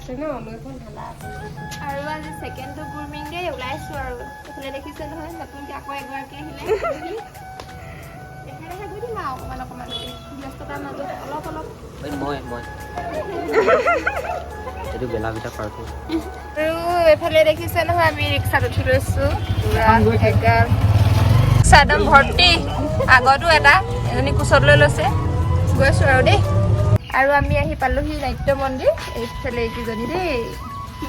আছে ন নৈখন ঢালা আছে আৰু আজি ছেকেণ্ডটো গ্ৰুমিং ডে ওলাইছোঁ আৰু এইফালে দেখিছে নহয় নতুনকৈ আকৌ এগৰাকী আহিলে দেখাই গৈ দিম আৰু অকণমান ব্যস্ততাৰ মাজত অলপ মই এইটো বেলা ভিতৰত পাৰোঁ আৰু এইফালে দেখিছে নহয় আমি ৰিক্সাত উঠি লৈছোঁ চাদম ভৰ্তি আগতো এটা এজনী কোচত লৈ লৈছে গৈছোঁ আৰু দেই আৰু আমি আহি পালোহি নাট্য মন্দিৰ এইফালে এইকেইজনী দেই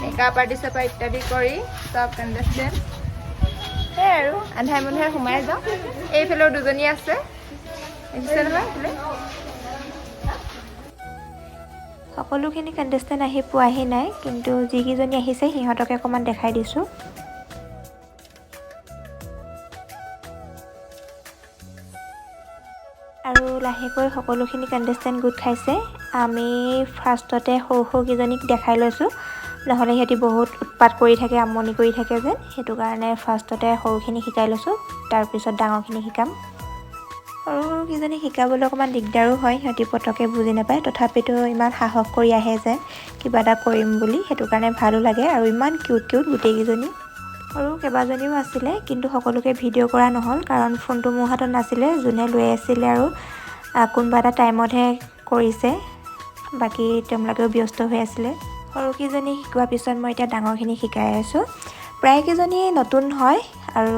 মেকআপ আৰ্টিষ্টৰ পৰা ইত্যাদি কৰি চব কণ্ডেষ্টেণ্ট সেয়াই আৰু আন্ধাৰে মন্ধাৰে সোমাই যাওঁ এইফালেও দুজনী আছে দেখিছে নহয় এইফালে সকলোখিনি কণ্টেষ্টেণ্ট আহি পোৱাহি নাই কিন্তু যিকেইজনী আহিছে সিহঁতকে অকণমান দেখাই দিছোঁ আৰু লাহেকৈ সকলোখিনি কণ্টেষ্টেণ্ট গোট খাইছে আমি ফাৰ্ষ্টতে সৰুকেইজনীক দেখাই লৈছোঁ নহ'লে সিহঁতি বহুত উৎপাত কৰি থাকে আমনি কৰি থাকে যে সেইটো কাৰণে ফাৰ্ষ্টতে সৰুখিনি শিকাই লৈছোঁ তাৰপিছত ডাঙৰখিনি শিকাম সৰুকেইজনী শিকাবলৈ অকণমান দিগদাৰো হয় সিহঁতি পটকৈ বুজি নাপায় তথাপিতো ইমান সাহস কৰি আহে যে কিবা এটা কৰিম বুলি সেইটো কাৰণে ভালো লাগে আৰু ইমান কিউট গোটেইকেইজনী আৰু কেইবাজনীও আছিলে কিন্তু সকলোকে ভিডিঅ' কৰা নহ'ল কাৰণ ফোনটো মোৰ হাতত নাছিলে যোনে লৈ আছিলে আৰু কোনোবা এটা টাইমতহে কৰিছে বাকী তেওঁলোকেও ব্যস্ত হৈ আছিলে সৰুকেইজনী শিকোৱাৰ পিছত মই এতিয়া ডাঙৰখিনি শিকাই আছোঁ প্ৰায়কেইজনী নতুন হয় আৰু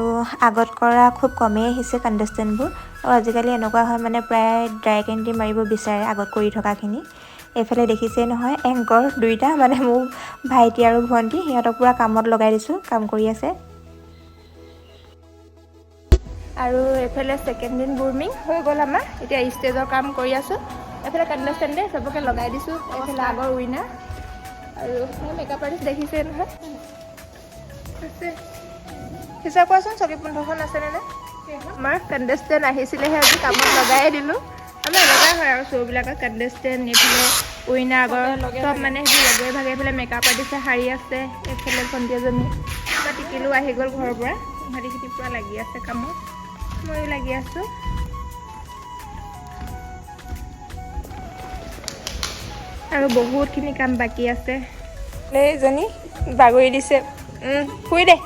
আগত কৰা খুব কমেই আহিছে কণ্টেষ্টেণ্টবোৰ আৰু আজিকালি এনেকুৱা হয় মানে প্ৰায় ডাইৰেক্ট এণ্ট্ৰি মাৰিব বিচাৰে আগত কৰি থকাখিনি এইফালে দেখিছেই নহয় এংকৰ দুইটা মানে মোৰ ভাইটি আৰু ভণ্টি সিহঁতক পূৰা কামত লগাই দিছোঁ কাম কৰি আছে আৰু এইফালে ছেকেণ্ড দিন গ্ৰুমিং হৈ গ'ল আমাৰ এতিয়া ষ্টেজৰ কাম কৰি আছোঁ এইফালে কণ্টেষ্টেণ্টে চবকে লগাই দিছোঁ এইফালে আগৰ উইনাৰ আৰু মেকআপ আৰ্টিষ্ট দেখিছে নহয় আছে হিচাপ কোৱাচোন 14-15খন আছেনে নাই আমাৰ কণ্টেষ্টেণ্ট আহিছিলেহে আজি কামত লগাই দিলোঁ আমাৰ এনেকুৱাই হয় আৰু শ্ব'বিলাকত কণ্টেষ্টেণ্ট এইফালে উইনাৰ আগৰ চব মানে সেইবোৰ লগে ভাগে এইফালে মেকআপ আৰ্টিষ্টে শাৰী আছে এইফালে ভণ্টি এজনী টিকিলো আহি গ'ল ঘৰৰ পৰা ভাটিখিনি পূৰা লাগি আছে কামত ময়ো লাগি আছোঁ আৰু বহুতখিনি কাম বাকী আছে এইজনী বাগৰি দিছে শুই দে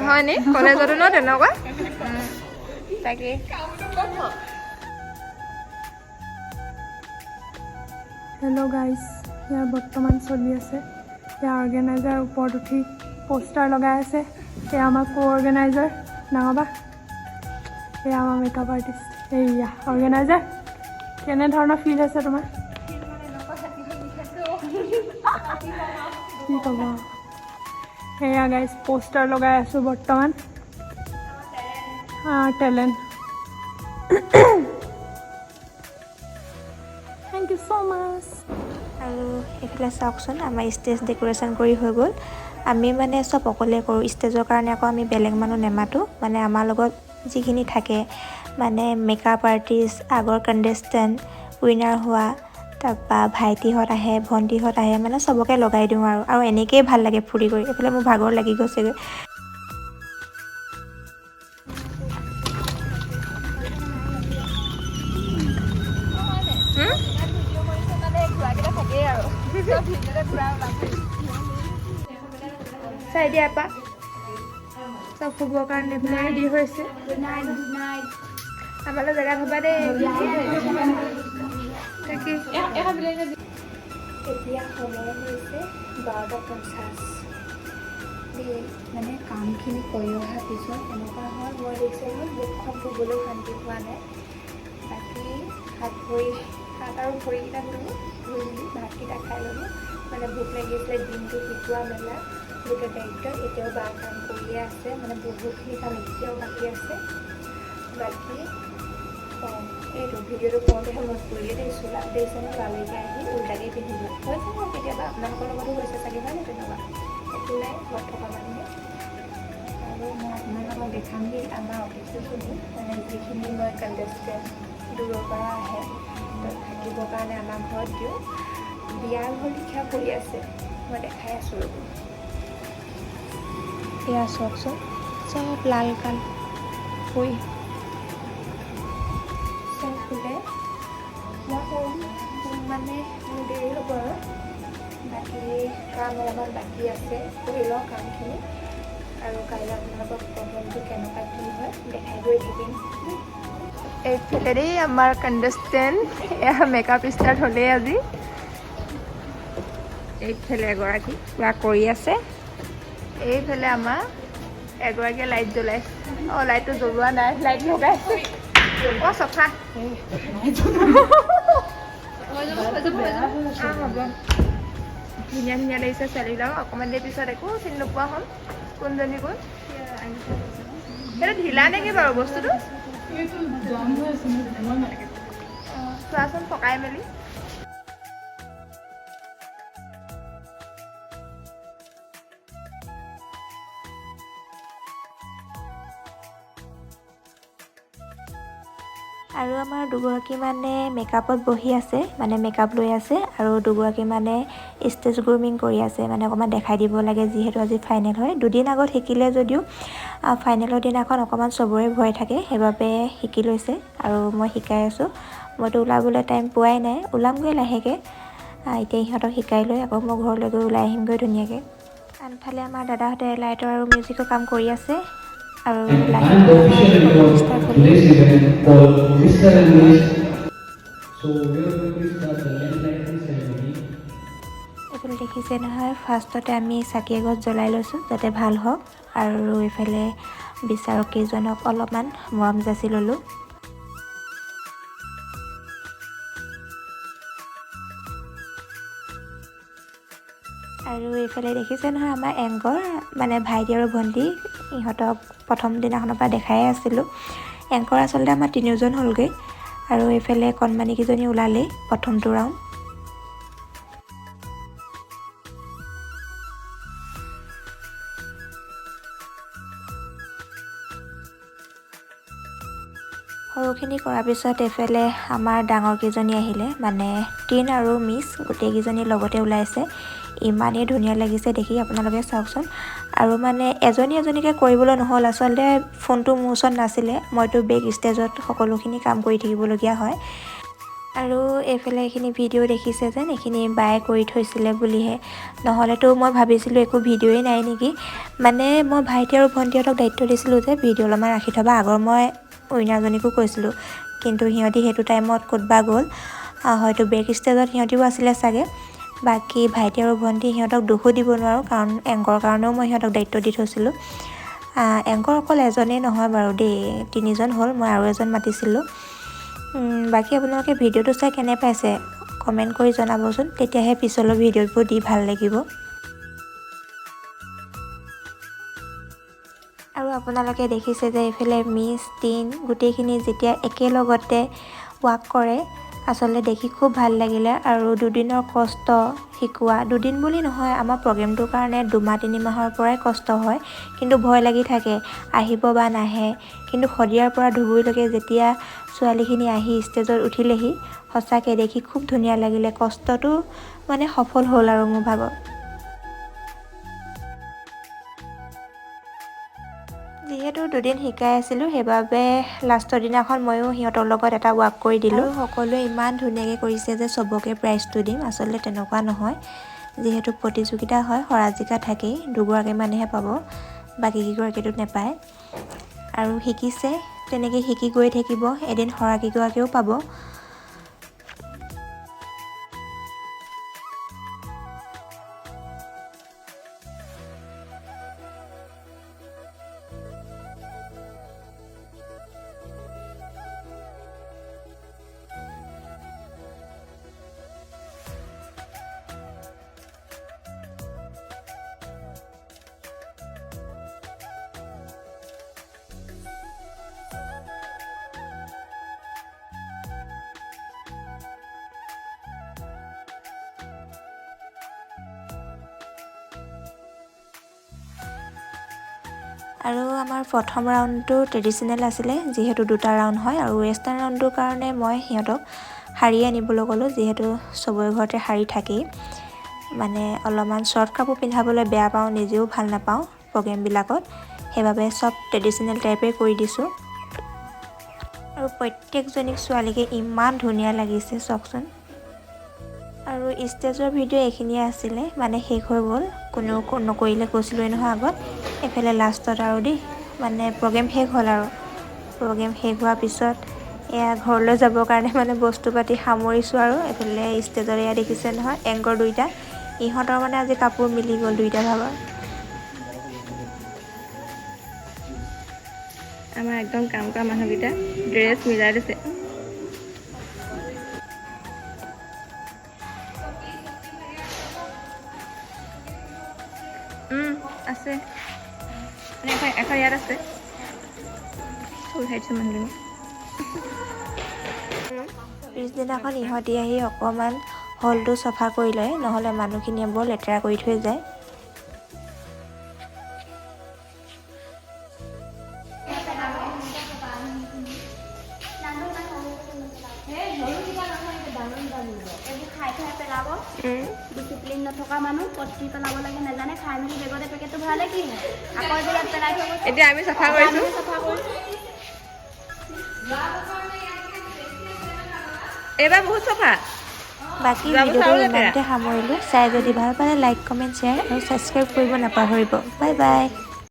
হয়নি কলেজতো ন তেনেকুৱা তাকে হেল্ল' গাইজ ইয়াৰ বৰ্তমান চলি আছে ইয়াৰ অৰ্গেনাইজাৰ ওপৰত উঠি পোষ্টাৰ লগাই আছে এয়া আমাৰ কো অৰ্গেনাইজাৰ ডাঙৰবা এয়া আমাৰ মেকআপ আৰ্টিষ্ট এয়া অৰ্গেনাইজাৰ কেনেধৰণৰ ফিল আছে তোমাৰ কি ক'ব এয়া গাইজ পোষ্টাৰ লগাই আছোঁ বৰ্তমান টেলেণ্ট থেংক ইউ ছ' মাছ আৰু এইফালে চাওকচোন আমাৰ ষ্টেজ ডেক'ৰেশ্যন কৰি হৈ গ'ল আমি মানে চব অকলে কৰোঁ ষ্টেজৰ কাৰণে আকৌ আমি বেলেগ মানুহ নেমাতোঁ মানে আমাৰ লগত যিখিনি থাকে মানে মেকআপ আৰ্টিষ্ট আগৰ কণ্টেষ্টেণ্ট উইনাৰ হোৱা তাৰপৰা ভাইটিহঁত আহে ভণ্টিহঁত আহে মানে চবকে লগাই দিওঁ আৰু এনেকৈয়ে ভাল লাগে ফুৰি কৰি এইফালে মোৰ ভাগৰ লাগি গৈছেগৈ চাই দিয়া আপা চব শুবৰ কাৰণে এইফালে ৰেডি হৈছে আমালৈ জেগাত হ'বা দেই তাকে এতিয়া সময় হৈছে 12:50 মানে কামখিনি কৰি অহাৰ পিছত এনেকুৱা হয় মই দেখিছোঁ মুখখন ধুবলৈ শান্তি পোৱা নাই বাকী হাত আৰু ভৰিকেইটা ধুই মেলি ভাতকেইটা খাই ল'লোঁ মানে ভোক লাগিছিলে দিনটো শিকোৱা মেলা গোটেই দায়িত্ব এতিয়াও কাম কৰিয়ে আছে মানে বহুতখিনি কাম এতিয়াও বাকী আছে বাকী এইটো ভিডিঅ'টো কৰোঁতেহে মই কৰিয়ে দিছোঁ দেখিছেনে বালিকে আহি উল্টাকৈ পিন্ধিলোঁ হৈছে মোৰ কেতিয়াবা আপোনালোকৰ লগতো হৈছে চাগে হয় নে তেনেকুৱা একো নাই ঘৰত থকা মানুহে আৰু মই আপোনালোকক দেখামগৈ আমাৰ অফিচখিনি মানে যিখিনি মই কণ্টেষ্টেণ্ট দূৰৰ পৰা আহে থাকিবৰ কাৰণে আমাৰ ঘৰত দিওঁ বিয়াৰ ঘৰ লিখা কৰি আছে মই দেখাই আছোঁ ৰ'ব এয়া চাওকচোন চব লাল কাল হৈ চব ফুলে মই মানে মোৰ দেৰি হ'ব আৰু বাকী কাম অলপমান বাকী আছে কৰি লওঁ কামখিনি আৰু কাইলৈ আপোনালোকক প্ৰগ্ৰেমটো কেনেকুৱা কি হয় দেখাই গৈ থাকিম এইফালেদি আমাৰ কণ্টেষ্টেণ্ট এয়া মেকআপ ষ্টাৰ্ট হ'লেই আজি এইফালে এগৰাকী পুৰা কৰি আছে এইফালে আমাৰ এগৰাকীয়ে লাইট জ্বলাইছে অঁ লাইটটো জ্বলোৱা নাই লাইট লগাইছে অঁ চফা হ'ব ধুনীয়া ধুনীয়া লাগিছে ছোৱালীবিলাক অকণমান দেৰি পিছত একো চিনি নোপোৱা হ'ম কোনজনী কোন সেইটো ঢিলা নেকি বাৰু বস্তুটো চোৱাচোন পকাই মেলি আৰু আমাৰ দুগৰাকী মানে মেকআপত বহি আছে মানে মেকআপ লৈ আছে আৰু দুগৰাকী মানে ষ্টেজ গ্ৰুমিং কৰি আছে মানে অকণমান দেখাই দিব লাগে যিহেতু আজি ফাইনেল হয় দুদিন আগত শিকিলে যদিও ফাইনেলৰ দিনাখন অকণমান চবৰে ভয় থাকে সেইবাবে শিকি লৈছে আৰু মই শিকাই আছোঁ মইতো ওলাবলৈ টাইম পোৱাই নাই ওলামগৈ লাহেকৈ এতিয়া ইহঁতক শিকাই লৈ আকৌ মই ঘৰলৈ গৈ ওলাই আহিমগৈ ধুনীয়াকৈ আনফালে আমাৰ দাদাহঁতে লাইটৰ আৰু মিউজিকৰ কাম কৰি আছে আৰু এইফালে দেখিছে নহয় ফাৰ্ষ্টতে আমি চাকি এগছ জ্বলাই লৈছোঁ যাতে ভাল হওক আৰু এইফালে বিচাৰক কেইজনক অলপমান মৰম যাচি ল'লোঁ আৰু এইফালে দেখিছে নহয় আমাৰ এংকৰ মানে ভাইটি আৰু ভণ্টি ইহঁতক প্ৰথম দিনাখনৰ পৰা দেখাই আছিলোঁ এংকৰ আচলতে আমাৰ তিনিওজন হ'লগৈ আৰু এইফালে কণমানিকেইজনী ওলালেই প্ৰথমটো ৰাউণ্ড সৰুখিনি কৰাৰ পিছত এইফালে আমাৰ ডাঙৰকেইজনী আহিলে মানে টিন আৰু মিছ গোটেইকেইজনী লগতে ওলাইছে ইমানেই ধুনীয়া লাগিছে দেখি আপোনালোকে চাওকচোন আৰু মানে এজনী এজনীকৈ কৰিবলৈ নহ'ল আচলতে ফোনটো মোৰ ওচৰত নাছিলে মইতো বেক ষ্টেজত সকলোখিনি কাম কৰি থাকিবলগীয়া হয় আৰু এইফালে এইখিনি ভিডিঅ' দেখিছে যেন এইখিনি বায়ে কৰি থৈছিলে বুলিহে নহ'লেতো মই ভাবিছিলোঁ একো ভিডিঅ'ই নাই নেকি মানে মই ভাইটি আৰু ভণ্টিহঁতক দায়িত্ব দিছিলোঁ যে ভিডিঅ' অলপমান ৰাখি থ'বা আগৰ মই উইনাৰজনীকো কৈছিলোঁ কিন্তু সিহঁতি সেইটো টাইমত ক'তবা গ'ল হয়তো বেক ষ্টেজত সিহঁতিও আছিলে চাগে বাকী ভাইটি আৰু ভণ্টি সিহঁতক দোষো দিব নোৱাৰোঁ কাৰণ এংকৰ কাৰণেও মই সিহঁতক দায়িত্ব দি থৈছিলোঁ এংকৰ অকল এজনেই নহয় বাৰু দেই তিনিজন হ'ল মই আৰু এজন মাতিছিলোঁ বাকী আপোনালোকে ভিডিঅ'টো চাই কেনে পাইছে কমেণ্ট কৰি জনাবচোন তেতিয়াহে পিছলৈ ভিডিঅ'বোৰ দি ভাল লাগিব আৰু আপোনালোকে দেখিছে যে এইফালে মিছ টিন গোটেইখিনি যেতিয়া একেলগতে ৱাক কৰে আচলতে দেখি খুব ভাল লাগিলে আৰু দুদিনৰ কষ্ট শিকোৱা দুদিন বুলি নহয় আমাৰ প্ৰগ্ৰেমটোৰ কাৰণে 2-3 মাহৰ পৰাই কষ্ট হয় কিন্তু ভয় লাগি থাকে আহিব বা নাহে কিন্তু শদিয়াৰ পৰা ধুবুৰীলৈকে যেতিয়া ছোৱালীখিনি আহি ষ্টেজত উঠিলেহি সঁচাকৈ দেখি খুব ধুনীয়া লাগিলে কষ্টটো মানে সফল হ'ল আৰু মোৰ ভাগত যিহেতু দুদিন শিকাই আছিলোঁ সেইবাবে লাষ্টৰ দিনাখন ময়ো সিহঁতৰ লগত এটা ৱাক কৰি দিলোঁ সকলোৱে ইমান ধুনীয়াকৈ কৰিছে যে চবকে প্ৰাইজটো দিম আচলতে তেনেকুৱা নহয় যিহেতু প্ৰতিযোগিতা হয় হৰা-জিকা থাকেই দুগৰাকীমানেহে পাব বাকী কেইগৰাকীতো নাপায় আৰু শিকিছে তেনেকৈ শিকি গৈ থাকিব এদিন হৰাকেইগৰাকীও পাব আৰু আমাৰ প্ৰথম ৰাউণ্ডটো ট্ৰেডিশ্যনেল আছিলে যিহেতু 2টা ৰাউণ্ড হয় আৰু ৱেষ্টাৰ্ণ ৰাউণ্ডটোৰ কাৰণে মই সিহঁতক শাৰী আনিবলৈ ক'লোঁ যিহেতু চবৰে ঘৰতে শাৰী থাকেই মানে অলপমান শ্বৰ্ট কাপোৰ পিন্ধাবলৈ বেয়া পাওঁ নিজেও ভাল নাপাওঁ প্ৰগ্ৰেমবিলাকত, সেইবাবে চব ট্ৰেডিশ্যনেল টাইপে কৰি দিছোঁ। আৰু প্ৰত্যেকজনীক ছোৱালীকে ইমান ধুনীয়া লাগিছে চাওকচোন। আৰু ষ্টেজৰ ভিডিঅ' এইখিনিয়ে আছিলে, মানে শেষ হৈ গ'ল, কোনেও নকৰিলে কৈছিলোঁৱে নহয় আগত। এইফালে লাষ্টত আৰু দেই মানে প্ৰগ্ৰেম শেষ হ'ল আৰু প্ৰগ্ৰেম শেষ হোৱাৰ পিছত এয়া ঘৰলৈ যাবৰ কাৰণে মানে বস্তু পাতি সামৰিছোঁ। আৰু এইফালে ষ্টেজত এয়া দেখিছে নহয় এংকৰ দুইটা, ইহঁতৰ মানে আজি কাপোৰ মিলি গ'ল দুইটা ভাগৰ। আমাৰ একদম কাম কৰা মানুহকেইটা ড্ৰেছ মিলাই দিছে। আছে এখন ইয়াত আছে, উঠাইছে মানুহজনী। পিছদিনাখন ইহঁতি আহি অকণমান হলটো চফা কৰি লয়, নহ'লে মানুহখিনিয়ে বৰ লেতেৰা কৰি থৈ যায়। ডিচিপ্লিন নথকা মানুহ ক'ত কি পেলাব লাগে নাজানে, খাই মেলি বেগতে পেকেটটো ভৰালে কি হয়, আকৌ যে ইয়াত পেলাই থৈ গৈছে। এতিয়া আমি চাফা কৰিছোঁ। এইবাৰ বহুত চাফা। বাকী ভিডিঅ'টো ইমানতে সামৰিলোঁ। চাই যদি ভাল পালে লাইক, কমেণ্ট, শ্বেয়াৰ আৰু ছাবস্ক্ৰাইব কৰিব নাপাহৰিব। Bye bye.